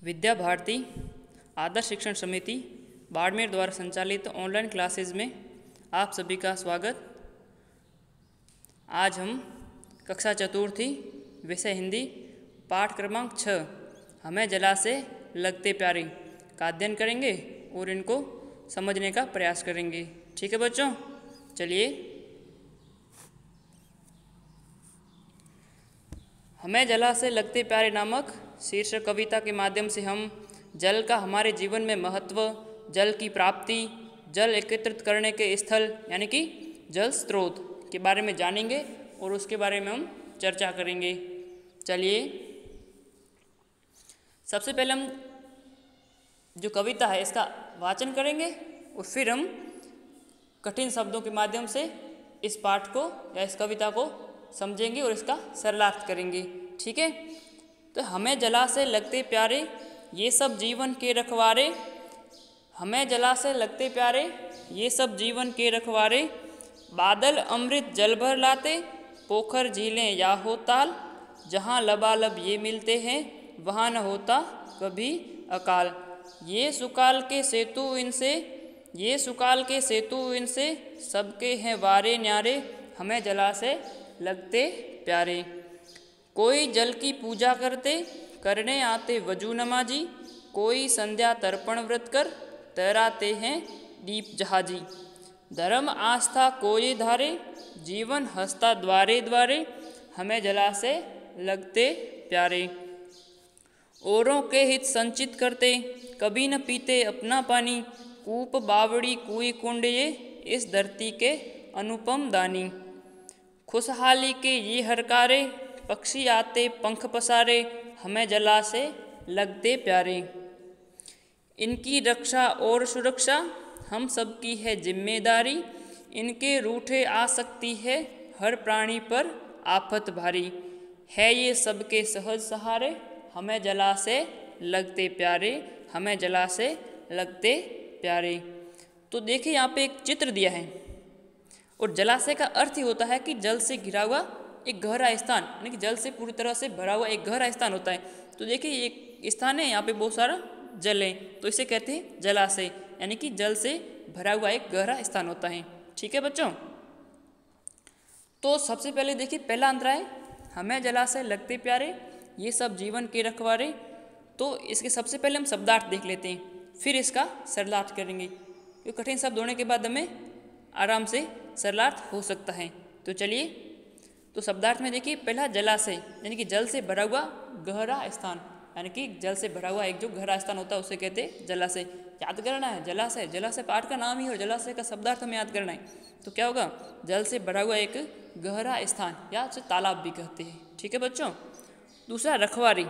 विद्या भारती आदर्श शिक्षण समिति बाड़मेर द्वारा संचालित ऑनलाइन क्लासेज में आप सभी का स्वागत। आज हम कक्षा चतुर्थी विषय हिंदी पाठ क्रमांक 6 हमें जला से लगते प्यारे का अध्ययन करेंगे और इनको समझने का प्रयास करेंगे। ठीक है बच्चों, चलिए। हमें जला से लगते प्यारे नामक शीर्षक कविता के माध्यम से हम जल का हमारे जीवन में महत्व, जल की प्राप्ति, जल एकत्रित करने के स्थल यानी कि जल स्रोत के बारे में जानेंगे और उसके बारे में हम चर्चा करेंगे। चलिए, सबसे पहले हम जो कविता है इसका वाचन करेंगे और फिर हम कठिन शब्दों के माध्यम से इस पाठ को या इस कविता को समझेंगे और इसका सरलार्थ करेंगे। ठीक है, तो हमें जला से लगते प्यारे ये सब जीवन के रखवारे, हमें जला से लगते प्यारे ये सब जीवन के रखवारे, बादल अमृत जल भर लाते, पोखर झीलें या हो ताल, जहाँ लबालब ये मिलते हैं वहाँ न होता कभी अकाल। ये सुकाल के सेतु इनसे, ये सुकाल के सेतु इनसे, सबके हैं वारे न्यारे, हमें जला से लगते प्यारे। कोई जल की पूजा करते, करने आते वजू नमाजी, कोई संध्या तर्पण व्रत कर, तैराते हैं दीप जहाजी। धर्म आस्था कोई धारे, जीवन हंसता द्वारे द्वारे, हमें जला से लगते प्यारे। औरों के हित संचित करते, कभी न पीते अपना पानी, कूप बावड़ी कुई कुंड ये, इस धरती के अनुपम दानी। खुशहाली के ये हरकारे, पक्षी आते पंख पसारे, हमें जला से लगते प्यारे। इनकी रक्षा और सुरक्षा हम सबकी है जिम्मेदारी, इनके रूठे आ सकती है हर प्राणी पर आफत भारी, है ये सबके सहज सहारे, हमें जला से लगते प्यारे, हमें जला से लगते प्यारे। तो देखिए यहाँ पे एक चित्र दिया है और जलाशय का अर्थ ही होता है कि जल से घिरा हुआ एक गहरा स्थान, यानी कि जल से पूरी तरह से भरा हुआ एक गहरा स्थान होता है। तो देखिए एक स्थान है, यहाँ पे बहुत सारा जल है, तो इसे कहते हैं जलाशय, यानी कि जल से भरा हुआ एक गहरा स्थान होता है। ठीक है बच्चों, तो सबसे पहले देखिए पहला अंतरा है हमें जलाशय लगते प्यारे ये सब जीवन के रखवारे। तो इसके सबसे पहले हम शब्दार्थ देख लेते हैं, फिर इसका सरलार्थ करेंगे, क्योंकि कठिन शब्द होने के बाद हमें आराम से सरलार्थ हो सकता है। तो चलिए, तो शब्दार्थ में देखिए पहला जलाशय यानी कि जल से भरा हुआ गहरा स्थान, यानी कि जल से भरा हुआ एक जो गहरा स्थान होता है उसे कहते हैं जलाशय। याद करना है जलाशय, जलाशय पाठ का नाम ही और जलाशय का शब्दार्थ हमें याद करना है। तो क्या होगा, जल से भरा हुआ एक गहरा स्थान या उसे तालाब भी कहते हैं। ठीक है बच्चों। दूसरा रखवारी,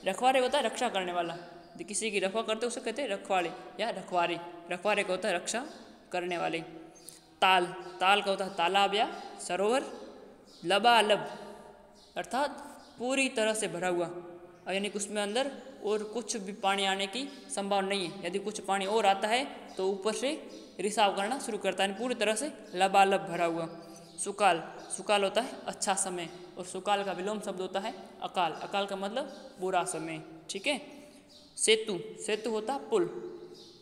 रखवारे होता है रक्षा करने वाला, किसी की रखवा करते उसे कहते हैं रखवाले या रखवारी, रखवारे का होता है रक्षा करने वाले। ताल, ताल का होता है तालाब या सरोवर। लबालब अर्थात पूरी तरह से भरा हुआ, यानी कि उसमें अंदर और कुछ भी पानी आने की संभावना नहीं है, यदि कुछ पानी और आता है तो ऊपर से रिसाव करना शुरू करता है, पूरी तरह से लबालब भरा हुआ। सुकाल, सुकाल होता है अच्छा समय और सुकाल का विलोम शब्द होता है अकाल, अकाल का मतलब बुरा समय। ठीक है। सेतु, सेतु होता है पुल,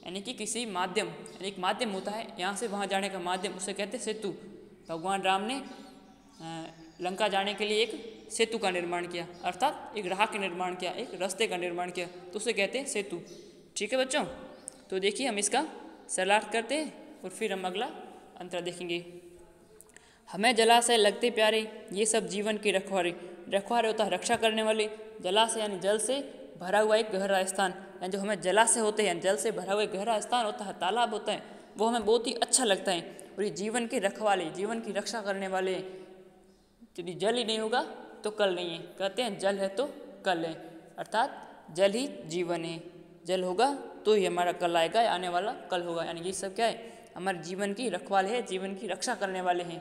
यानी कि किसी माध्यम, यानी एक माध्यम होता है यहाँ से वहाँ जाने का माध्यम, उसे कहते हैं सेतु। भगवान राम ने लंका जाने के लिए एक सेतु का निर्माण किया, अर्थात एक राह का निर्माण किया, एक रास्ते का निर्माण किया, तो उसे कहते हैं सेतु। ठीक है बच्चों, तो देखिए हम इसका सरलार्थ करते हैं और फिर हम अगला अंतर देखेंगे। हमें जलाशय लगते प्यारे ये सब जीवन के रखवारे, रखवारे होता है रक्षा करने वाले, जलाशय यानी जल से भरा हुआ एक गहरा स्थान, यानी जो हमें जलाशय होते हैं जल से भरा हुआ एक गहरा स्थान होता है, तालाब होता है, वो हमें बहुत ही अच्छा लगता है। और ये जीवन के रखवाले, जीवन की रक्षा करने वाले, यदि जल ही नहीं होगा तो कल नहीं है, कहते हैं जल है तो कल है, अर्थात जल ही जीवन है, जल होगा तो ही हमारा कल आएगा, आने वाला कल होगा, यानी ये सब क्या है, हमारे जीवन की रखवाले है, जीवन की रक्षा करने वाले हैं।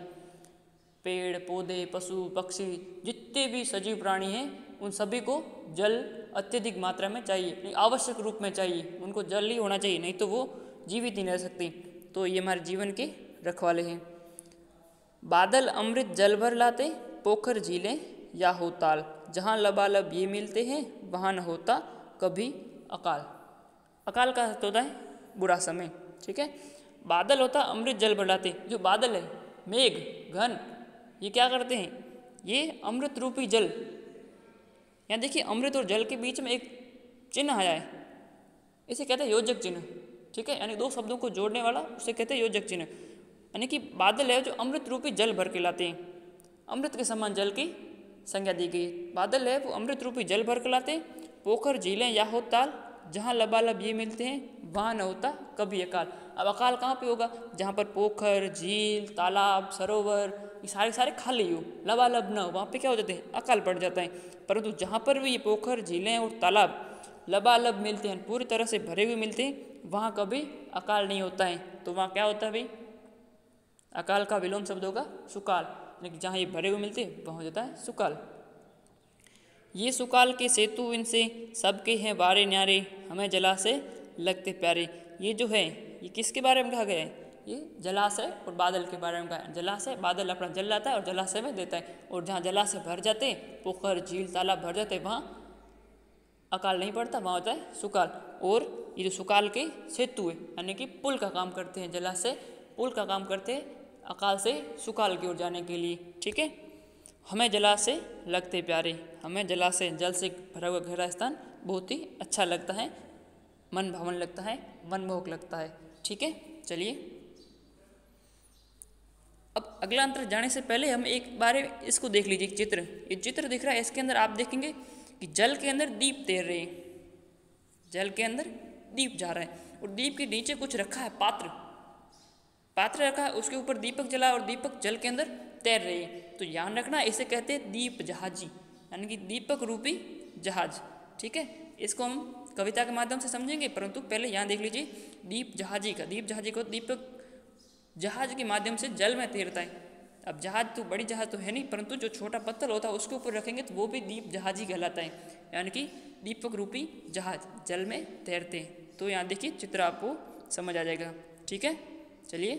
पेड़ पौधे पशु पक्षी जितने भी सजीव प्राणी हैं उन सभी को जल अत्यधिक मात्रा में चाहिए, आवश्यक रूप में चाहिए, उनको जल ही होना चाहिए, नहीं तो वो जीवित नहीं रह सकती। तो ये हमारे जीवन के रखवाले हैं। बादल अमृत जल भर लाते, पोखर झीलें या हो ताल, जहाँ लबालब ये मिलते हैं वहाँ न होता कभी अकाल। अकाल का अर्थ होता है बुरा समय, ठीक है। बादल होता है अमृत जल बढ़ाते। जो बादल है, मेघ, घन, ये क्या करते हैं? ये अमृत रूपी जल, यहाँ देखिए अमृत और जल के बीच में एक चिन्ह आया है, इसे कहते हैं योजक चिन्ह, ठीक है। यानी दो शब्दों को जोड़ने वाला, उसे कहते हैं योजक चिन्ह। यानी कि बादल है जो अमृत रूपी जल भर के लाते हैं, अमृत के समान जल की संज्ञा दी गई है। बादल है वो अमृत रूपी जल भर के लाते हैं। पोखर, झीलें, याहोत, ताल, जहाँ लबालब ये मिलते हैं वहाँ न होता कभी अकाल। अब अकाल कहाँ पे होगा? जहाँ पर पोखर, झील, तालाब, सरोवर ये सारे खाली हो, लबालब न हो, वहाँ पे क्या हो जाते हैं? अकाल पड़ जाता है। परंतु जहाँ पर भी ये पोखर, झीलें और तालाब लबालब मिलते हैं, पूरी तरह से भरे हुए मिलते हैं, वहाँ कभी अकाल नहीं होता है। तो वहाँ क्या होता है भाई? अकाल का विलोम शब्द होगा सुकाल, लेकिन जहाँ ये भरे हुए मिलते हैं वहाँ हो जाता है सुकाल। ये सुकाल के सेतु इनसे सबके हैं वारे न्यारे, हमें जलाशय लगते प्यारे। ये जो है ये किसके बारे में कहा गया है? ये जलाशय और बादल के बारे में कहा है। जलाशय, बादल अपना जल लाता है और जलाशय में देता है, और जहाँ जलाशय भर जाते हैं, पोखर, झील, तालाब भर जाते हैं, वहाँ अकाल नहीं पड़ता, वहाँ होता है सुकाल। और ये जो सुकाल के सेतु है यानी कि पुल का काम करते हैं, जलाशय पुल का काम करते हैं अकाल से सुकाल की ओर जाने के लिए, ठीक है। हमें जलाशय लगते प्यारे, हमें जलाशय, जल से भरा हुआ गहरा स्थान बहुत ही अच्छा लगता है, मन भावन लगता है, मनमोहक लगता है, ठीक है। चलिए अब अगला अंतर जाने से पहले हम एक बार इसको देख लीजिए। चित्र, ये चित्र दिख रहा है, इसके अंदर आप देखेंगे कि जल के अंदर दीप तैर रहे हैं, जल के अंदर दीप जा रहा है, और दीप के नीचे कुछ रखा है, पात्र रखा है, उसके ऊपर दीपक जला और दीपक जल के अंदर तैर रही है। तो ध्यान रखना, इसे कहते हैं दीप जहाजी, यानी कि दीपक रूपी जहाज, ठीक है। इसको हम कविता के माध्यम से समझेंगे, परंतु पहले यहाँ देख लीजिए दीप जहाजी का, दीप जहाजी को दीपक जहाज के माध्यम से जल में तैरता है। अब जहाज तो बड़ी जहाज तो है नहीं, परंतु जो छोटा पत्थर होता है उसके ऊपर रखेंगे तो वो भी दीप जहाजी कहलाता है, यानी कि दीपक रूपी जहाज जल में तैरते हैं। तो यहाँ देखिए चित्र आपको समझ आ जाएगा, ठीक है। चलिए,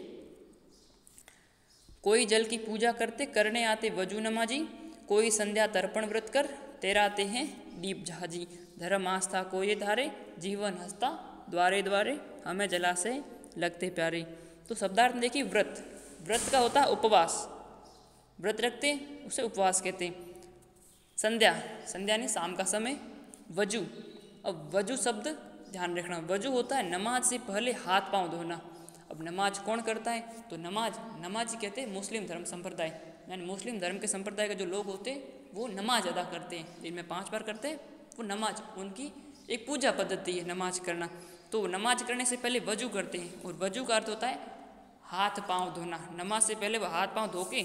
कोई जल की पूजा करते करने आते वजू नमाजी, कोई संध्या तर्पण व्रत कर तैराते हैं दीप जहाजी। धर्म आस्था को ये धारे, जीवन हंसता द्वारे द्वारे, हमें जलाशय लगते प्यारे। तो शब्दार्थ देखिए, व्रत, व्रत का होता है उपवास, व्रत रखते हैं उसे उपवास कहते हैं। संध्या, संध्या ने शाम का समय। वजू, अब वजू शब्द ध्यान रखना, वजू होता है नमाज से पहले हाथ पांव धोना। अब नमाज कौन करता है? तो नमाज कहते हैं मुस्लिम धर्म संप्रदाय, यानी मुस्लिम धर्म के संप्रदाय के जो लोग होते हैं वो नमाज अदा करते हैं, दिन में 5 बार करते हैं वो नमाज, उनकी एक पूजा पद्धति है नमाज करना। तो नमाज करने से पहले वजू करते हैं, और वजू का अर्थ होता है हाथ पांव धोना। नमाज से पहले वो हाथ पांव धो के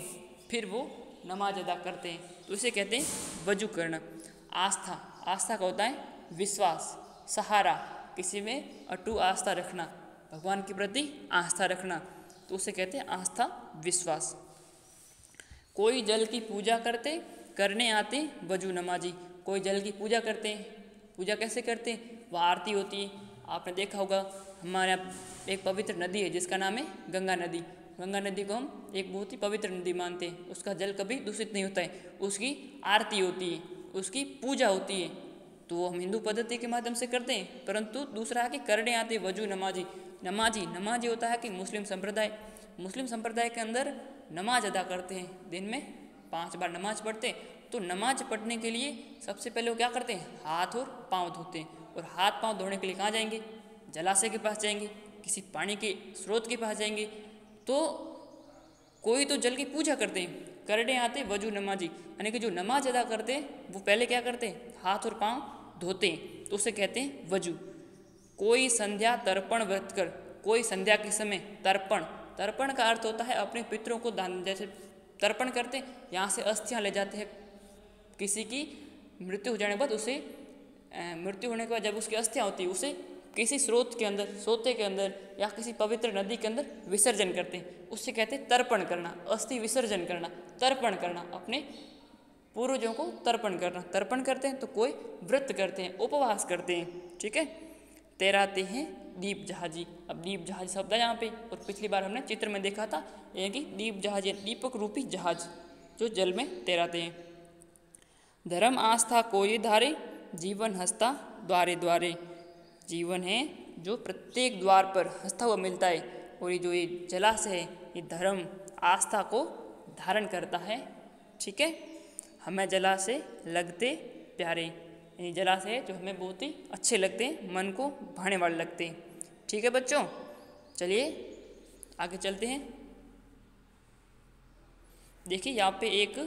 फिर वो नमाज अदा करते हैं, तो इसे कहते हैं वजू करना। आस्था, आस्था का होता है विश्वास, सहारा, किसी में अटूट आस्था रखना, भगवान के प्रति आस्था रखना, तो उसे कहते हैं आस्था विश्वास। कोई जल की पूजा करते करने आते वजू नमाजी, कोई जल की पूजा करते हैं। पूजा कैसे करते हैं? वह आरती होती है, आपने देखा होगा हमारे यहाँ एक पवित्र नदी है जिसका नाम है गंगा नदी। गंगा नदी को हम एक बहुत ही पवित्र नदी मानते हैं, उसका जल कभी दूषित नहीं होता है, उसकी आरती होती है, उसकी पूजा होती है, तो वो हम हिंदू पद्धति के माध्यम से करते हैं। परंतु दूसरा है कि करने आते वजू नमाजी, नमाजी होता है कि मुस्लिम संप्रदाय के अंदर नमाज अदा करते हैं, दिन में 5 बार नमाज पढ़ते हैं। तो नमाज पढ़ने के लिए सबसे पहले वो क्या करते हैं? हाथ और पाँव धोते हैं, और हाथ पाँव धोने के लिए कहाँ जाएंगे? जलाशय के पास जाएंगे, किसी पानी के स्रोत के पास जाएंगे। तो कोई तो जल की पूजा करते हैं, करने आते वजू नमाजी, यानी कि जो नमाज अदा करते हैं वो पहले क्या करते हैं? हाथ और पाँव धोते हैं, तो उसे कहते हैं वजू। कोई संध्या तर्पण व्रत कर, कोई संध्या के समय तर्पण का अर्थ होता है अपने पितरों को दान, जैसे तर्पण करते हैं, यहाँ से अस्थियाँ ले जाते हैं, किसी की मृत्यु हो जाने के बाद उसे मृत्यु होने के बाद जब उसकी अस्थियाँ होती है उसे किसी स्रोत के अंदर, सोते के अंदर या किसी पवित्र नदी के अंदर विसर्जन करते हैं, उससे कहते हैं तर्पण करना, अस्थि विसर्जन करना, तर्पण करना, अपने पूर्वजों को तर्पण करना। तर्पण करते हैं तो कोई व्रत करते हैं, उपवास करते हैं, ठीक है। तैराते हैं दीप जहाजी, अब दीप जहाज शब्द है यहाँ पे, और पिछली बार हमने चित्र में देखा था यानी कि दीप जहाज, दीपक रूपी जहाज जो जल में तैराते हैं। धर्म आस्था कोई धारे, जीवन हंसता द्वारे द्वारे, जीवन है जो प्रत्येक द्वार पर हंसता हुआ मिलता है, और ये जो ये जलाशय है ये धर्म आस्था को धारण करता है। ठीक है, हमें जलाशय लगते प्यारे, यानी जलाशय जो हमें बहुत ही अच्छे लगते हैं, मन को भाने वाले लगते हैं। ठीक है बच्चों, चलिए आगे चलते हैं। देखिए यहाँ पे एक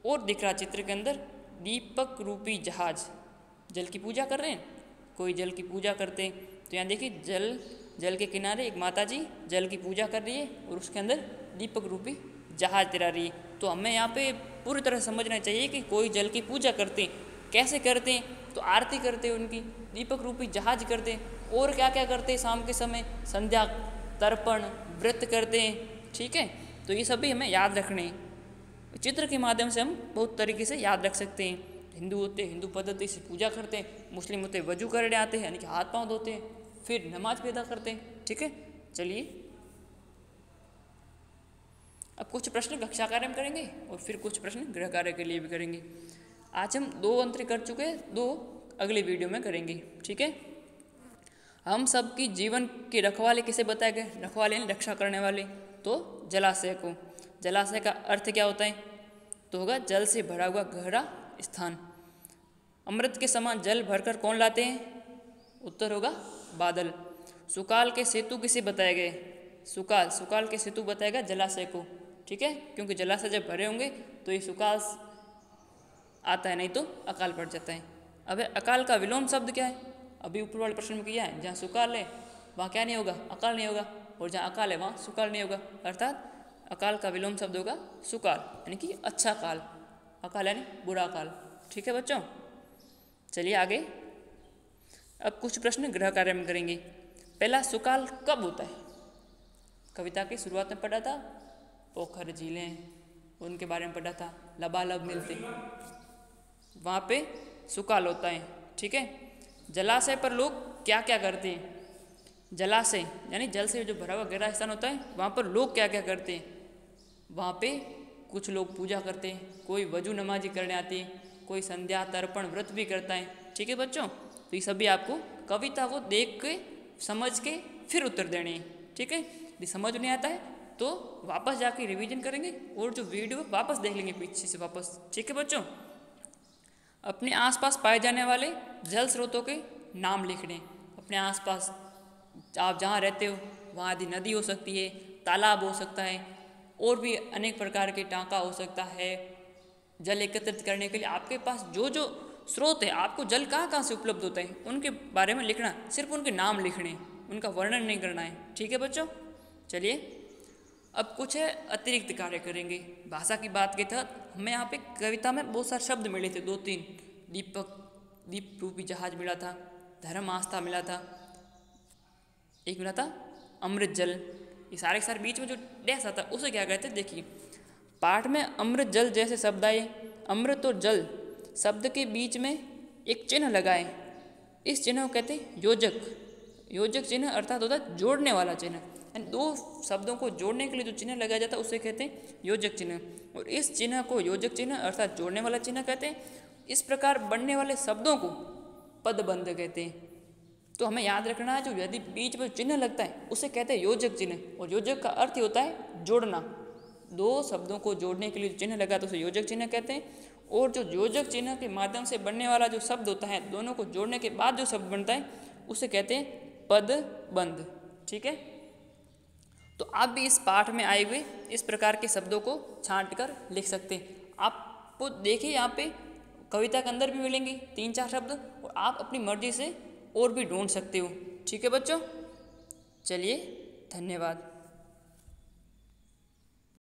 और दिख रहा चित्र के अंदर, दीपक रूपी जहाज। जल की पूजा कर रहे हैं, कोई जल की पूजा करते हैं, तो यहाँ देखिए जल के किनारे एक माता जी जल की पूजा कर रही है और उसके अंदर दीपक रूपी जहाज तैरा रही है। तो हमें यहाँ पे पूरी तरह समझना चाहिए कि कोई जल की पूजा करते हैं, कैसे करते हैं, तो आरती करते हैं उनकी, दीपक रूपी जहाज करते हैं, और क्या क्या करते हैं, शाम के समय संध्या तर्पण व्रत करते हैं। ठीक है, तो ये सभी हमें याद रखने हैं। चित्र के माध्यम से हम बहुत तरीके से याद रख सकते हैं। हिंदू होते हैं हिंदू पद्धति से पूजा करते हैं, मुस्लिम होते हैं वजू करने आते हैं यानी कि हाथ पांव धोते हैं, फिर नमाज भी अदा करते हैं। ठीक है, चलिए अब कुछ प्रश्न कक्षा कार्य में करेंगे और फिर कुछ प्रश्न गृह कार्य के लिए भी करेंगे। आज हम 2 अंतर कर चुके हैं, 2 अगले वीडियो में करेंगे। ठीक है, हम सबकी जीवन के रखवाले किसे बताए गए, रखवाले यानी रक्षा करने वाले, तो जलाशय को। जलाशय का अर्थ क्या होता है, तो होगा जल से भरा हुआ गहरा स्थान। अमृत के समान जल भरकर कौन लाते हैं, उत्तर होगा बादल। सुकाल के सेतु किसे बताए गए, सुकाल के सेतु बताया गया जलाशय को। ठीक है, क्योंकि जलाशय जब भरे होंगे तो ये सुकाल आता है, नहीं तो अकाल पड़ जाता है। अब अकाल का विलोम शब्द क्या है, अभी ऊपर वाले प्रश्न में किया है, जहाँ सुकाल है वहाँ क्या नहीं होगा, अकाल नहीं होगा, और जहाँ अकाल है वहाँ सुकाल नहीं होगा, अर्थात अकाल का विलोम शब्द होगा सुकाल, यानी कि अच्छा काल, अकाल यानी बुरा काल। ठीक है बच्चों, चलिए आगे अब कुछ प्रश्न गृह कार्य में करेंगे। पहला, सुकाल कब होता है, कविता की शुरुआत में पढ़ा था, पोखर झीलें उनके बारे में पढ़ा था, लबालब मिलते वहाँ पे सुकाल होता है। ठीक है, जलाशय पर लोग क्या क्या करते हैं, जलाशय यानी जल से जो भरा हुआ गहरा स्थान होता है वहाँ पर लोग क्या क्या करते हैं, वहाँ पे कुछ लोग पूजा करते हैं, कोई वजू नमाजी करने आते हैं, कोई संध्या तर्पण व्रत भी करता है। ठीक है बच्चों, तो ये सभी आपको कविता को देख के समझ के फिर उत्तर देने हैं। ठीक है, यदि समझ नहीं आता है तो वापस जाके रिवीजन करेंगे और जो वीडियो वापस देख लेंगे पीछे से वापस। ठीक है बच्चों, अपने आसपास पाए जाने वाले जल स्रोतों के नाम लिखने। अपने आसपास आप जहाँ रहते हो वहाँ यदि नदी हो सकती है, तालाब हो सकता है, और भी अनेक प्रकार के टाँका हो सकता है। जल एकत्रित करने के लिए आपके पास जो जो स्रोत है, आपको जल कहाँ कहाँ से उपलब्ध होता है उनके बारे में लिखना, सिर्फ उनके नाम लिखने, उनका वर्णन नहीं करना है। ठीक है बच्चों, चलिए अब कुछ है अतिरिक्त कार्य करेंगे। भाषा की बात के तहत हमें यहाँ पे कविता में बहुत सारे शब्द मिले थे, 2-3, दीप रूपी जहाज मिला था, धर्म आस्था मिला था, एक मिला था अमृत जल। ये सारे के सारे बीच में जो डैश आता है उसे क्या कहते हैं, देखिए पाठ में अमृत जल जैसे शब्द आए, अमृत और जल शब्द के बीच में एक चिन्ह लगाए, इस चिन्ह को कहते हैं योजक। योजक चिन्ह अर्थात होता है जोड़ने वाला चिन्ह, यानी 2 शब्दों को जोड़ने के लिए जो चिन्ह लगाया जाता है उसे कहते हैं योजक चिन्ह, और इस चिन्ह को योजक चिन्ह अर्थात जोड़ने वाला चिन्ह कहते हैं। इस प्रकार बनने वाले शब्दों को पदबंध कहते हैं। तो हमें याद रखना है, जो यदि बीच में चिन्ह लगता है उसे कहते हैं योजक चिन्ह, और योजक का अर्थ ही होता है जोड़ना। 2 शब्दों को जोड़ने के लिए जो चिन्ह लगा तो उसे योजक चिन्ह कहते हैं, और जो योजक चिन्ह के माध्यम से बनने वाला जो शब्द होता है, दोनों को जोड़ने के बाद जो शब्द बनता है उसे कहते हैं पदबंध। ठीक है, तो आप भी इस पाठ में आए हुए इस प्रकार के शब्दों को छांट कर लिख सकते हैं। आपको देखिए यहाँ पे कविता के अंदर भी मिलेंगे 3-4 शब्द, और आप अपनी मर्जी से और भी ढूंढ सकते हो। ठीक है बच्चों, चलिए धन्यवाद।